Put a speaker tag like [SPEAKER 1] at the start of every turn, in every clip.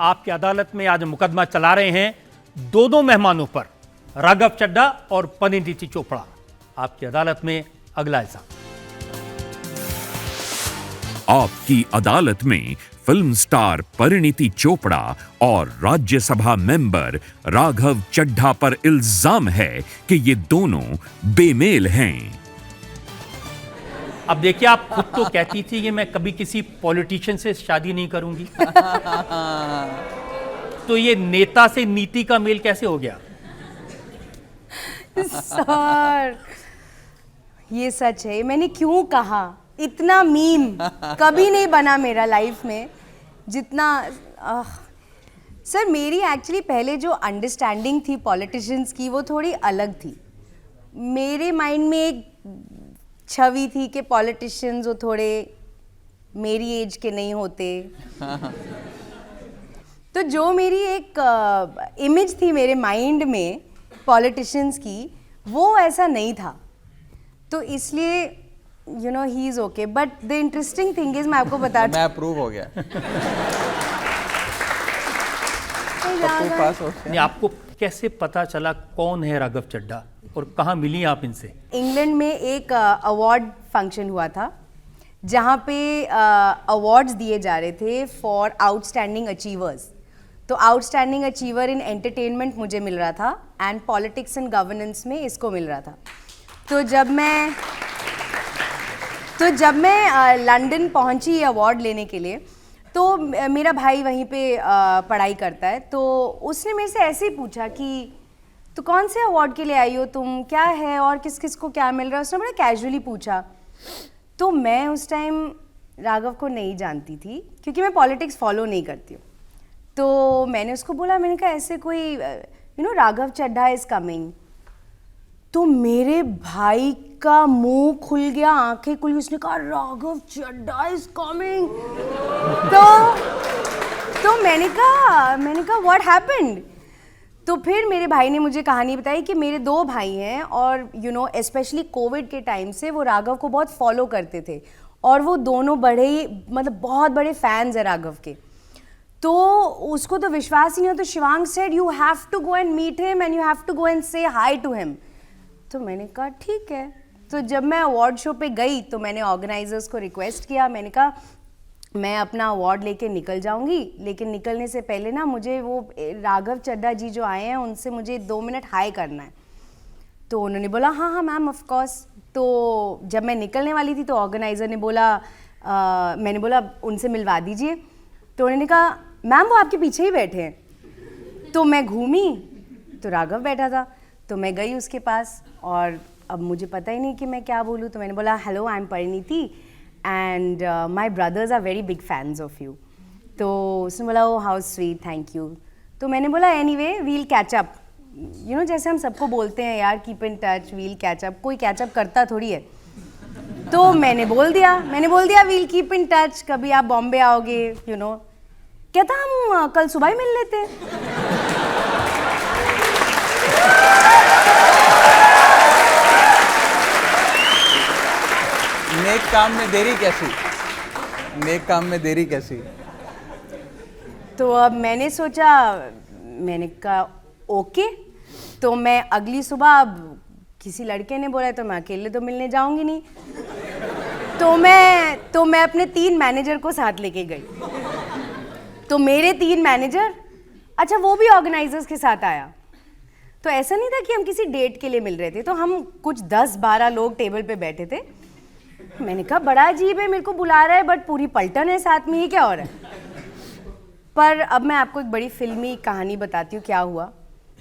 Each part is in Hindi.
[SPEAKER 1] आपकी अदालत में आज मुकदमा चला रहे हैं दोनों मेहमानों पर, राघव चड्ढा और परिणीति चोपड़ा। आपकी अदालत में अगला इल्जाम।
[SPEAKER 2] आपकी अदालत में फिल्म स्टार परिणीति चोपड़ा और राज्यसभा मेंबर राघव चड्ढा पर इल्जाम है कि ये दोनों बेमेल हैं।
[SPEAKER 1] अब देखिए, आप खुद तो कहती थी कि मैं कभी किसी पॉलिटिशियन से शादी नहीं करूंगी, तो ये नेता से नीति का मेल कैसे हो गया?
[SPEAKER 3] सर, ये सच है। मैंने क्यों कहा, इतना मीम कभी नहीं बना मेरा लाइफ में जितना सर, मेरी एक्चुअली पहले जो अंडरस्टैंडिंग थी पॉलिटिशियंस की वो थोड़ी अलग थी। मेरे माइंड में एक छवि थी कि पॉलिटिशियंस वो थोड़े मेरी एज के नहीं होते। तो जो मेरी एक इमेज थी मेरे माइंड में पॉलिटिशियंस की, वो ऐसा नहीं था। तो इसलिए you know he is okay. But the interesting thing is, मैं आपको बता
[SPEAKER 4] मैं अप्रूव हो गया। पास हो गया।
[SPEAKER 1] नहीं, आपको कैसे पता चला कौन है राघव चड्ढा और कहाँ मिली आप इनसे?
[SPEAKER 3] इंग्लैंड में एक अवार्ड फंक्शन हुआ था जहाँ पे अवार्ड्स दिए जा रहे थे फॉर आउटस्टैंडिंग अचीवर्स। तो आउटस्टैंडिंग अचीवर इन एंटरटेनमेंट मुझे मिल रहा था एंड पॉलिटिक्स एंड गवर्नेंस में इसको मिल रहा था। तो जब मैं लंदन पहुंची अवार्ड लेने के लिए, तो मेरा भाई वहीं पे पढ़ाई करता है। तो उसने मेरे से ऐसे ही पूछा कि तो कौन से अवार्ड के लिए आई हो तुम, क्या है और किस किस को क्या मिल रहा है। उसने बड़ा कैजुअली पूछा। तो मैं उस टाइम राघव को नहीं जानती थी क्योंकि मैं पॉलिटिक्स फॉलो नहीं करती हूँ। तो मैंने उसको बोला, मैंने कहा ऐसे कोई राघव चड्ढा इज कमिंग। तो मेरे भाई का मुंह खुल गया, आंखें खुल गई। उसने कहा राघव चड्ढा इज कमिंग। तो मैंने कहा व्हाट हैपेंड। तो फिर मेरे भाई ने मुझे कहानी बताई कि मेरे दो भाई हैं और स्पेशली कोविड के टाइम से वो राघव को बहुत फॉलो करते थे और वो दोनों बहुत बड़े फैंस हैं राघव के। तो उसको तो विश्वास ही नहीं हो। तो Shivang said you have to go and meet him and you have to go and say hi to him. तो मैंने कहा ठीक है। तो जब मैं अवार्ड शो पे गई तो मैंने ऑर्गेनाइजर्स को रिक्वेस्ट किया, मैंने कहा मैं अपना अवार्ड लेके निकल जाऊंगी, लेकिन निकलने से पहले ना मुझे वो राघव चड्ढा जी जो आए हैं उनसे मुझे 2 मिनट हाई करना है। तो उन्होंने बोला हाँ हाँ मैम ऑफ कोर्स। तो जब मैं निकलने वाली थी तो ऑर्गेनाइज़र ने बोला मैंने बोला उनसे मिलवा दीजिए। तो उन्होंने कहा मैम वो आपके पीछे ही बैठे हैं। तो मैं घूमी तो राघव बैठा था। तो मैं गई उसके पास और अब मुझे पता ही नहीं कि मैं क्या बोलूँ। तो मैंने बोला hello I am Parineeti and my brothers are very big fans of you. तो उसने बोला oh how sweet, thank you. तो मैंने बोला एनीवे वील कैच अप, जैसे हम सबको बोलते हैं यार keep in touch, we'll catch up. कोई कैच अप करता थोड़ी है। तो मैंने बोल दिया वील कीप इन टच, कभी आप बॉम्बे आओगे कहता हम कल सुबह ही मिल लेते हैं।
[SPEAKER 4] नेक काम में देरी कैसी?
[SPEAKER 3] तो अब मैंने सोचा, मैंने कहा ओके। तो मैं अगली सुबह, अब किसी लड़के ने बोला तो मैं अकेले तो मिलने जाऊंगी नहीं। तो मैं अपने 3 मैनेजर को साथ लेके गई। तो मेरे 3 मैनेजर, अच्छा वो भी ऑर्गेनाइजर्स के साथ आया। तो ऐसा नहीं था कि हम किसी डेट के लिए मिल रहे थे। तो हम कुछ 10-12 लोग टेबल पे बैठे थे। मैंने कहा बड़ा अजीब है, मेरे को बुला रहा है बट पूरी पलटन है साथ में, ही क्या हो रहा है। पर अब मैं आपको एक बड़ी फिल्मी कहानी बताती हूँ क्या हुआ।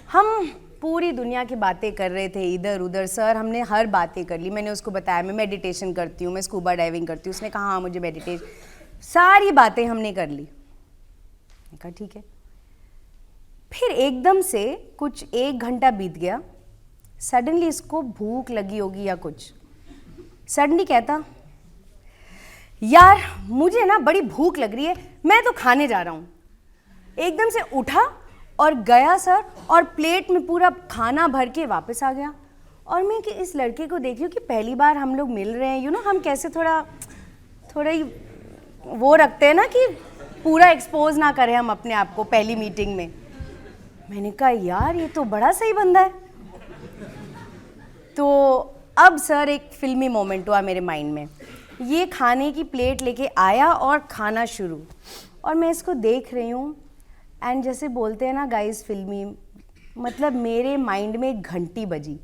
[SPEAKER 3] हम पूरी दुनिया की बातें कर रहे थे इधर उधर। सर हमने हर बातें कर ली। मैंने उसको बताया मैं मेडिटेशन करती हूँ, मैं स्कूबा डाइविंग करती हूँ। उसने कहा हाँ मुझे मेडिटेशन, सारी बातें हमने कर ली। मैंने कहा ठीक है। फिर एकदम से कुछ 1 घंटा बीत गया। सडनली इसको भूख लगी होगी या कुछ, सडनली कहता यार मुझे ना बड़ी भूख लग रही है, मैं तो खाने जा रहा हूँ। एकदम से उठा और गया सर, और प्लेट में पूरा खाना भर के वापस आ गया। और मैं कि इस लड़के को देखी हूँ कि पहली बार हम लोग मिल रहे हैं, हम कैसे थोड़ा ही वो रखते हैं ना कि पूरा एक्सपोज ना करें हम अपने आप को पहली मीटिंग में। मैंने कहा यार ये तो बड़ा सही बंदा है। तो अब सर एक फिल्मी मोमेंट हुआ मेरे माइंड में। ये खाने की प्लेट लेके आया और खाना शुरू, और मैं इसको देख रही हूँ एंड जैसे बोलते हैं ना गाइस फिल्मी, मतलब मेरे माइंड में एक घंटी बजी।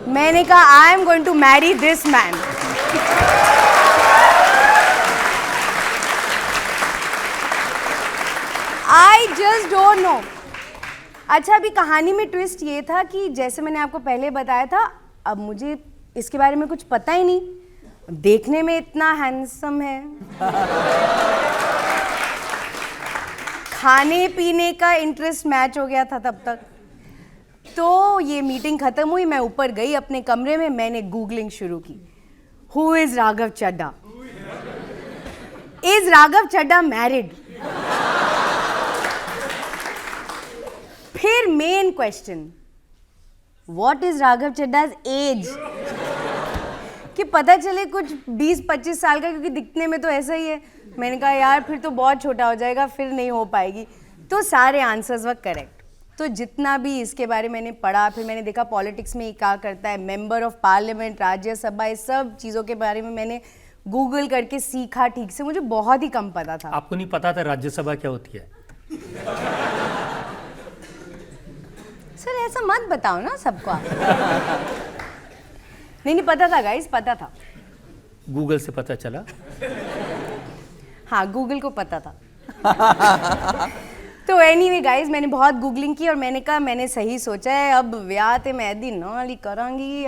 [SPEAKER 3] मैंने कहा I am going to marry this man. I just don't know. अच्छा, अभी कहानी में ट्विस्ट ये था कि जैसे मैंने आपको पहले बताया था, अब मुझे इसके बारे में कुछ पता ही नहीं। देखने में इतना हैंडसम है, खाने पीने का इंटरेस्ट मैच हो गया था तब तक। तो ये मीटिंग खत्म हुई, मैं ऊपर गई अपने कमरे में, मैंने गूगलिंग शुरू की। Who is Raghav Chadha? Is Raghav Chadha married? फिर main question, what is Raghav Chadha's age? कि पता चले कुछ 20-25 साल का, क्योंकि दिखने में तो ऐसा ही है। मैंने कहा यार फिर तो बहुत छोटा हो जाएगा, फिर नहीं हो पाएगी। तो सारे आंसर्स वर करेक्ट। तो जितना भी इसके बारे में मैंने पढ़ा, फिर मैंने देखा पॉलिटिक्स में ये क्या करता है, मेंबर ऑफ पार्लियामेंट, राज्यसभा, इस सब चीज़ों के बारे में मैंने गूगल करके सीखा ठीक से। मुझे बहुत ही कम पता था।
[SPEAKER 1] आपको नहीं पता था राज्यसभा क्या होती है?
[SPEAKER 3] सर ऐसा मत बताओ ना सबको आप। नहीं पता था गाइस, पता था।
[SPEAKER 1] गूगल से पता चला?
[SPEAKER 3] हाँ, गूगल को पता था। तो एनीवे गाइस, मैंने बहुत गूगलिंग की और मैंने कहा मैंने सही सोचा है, अब ब्याह ते मेहंदी नाल ही करांगी।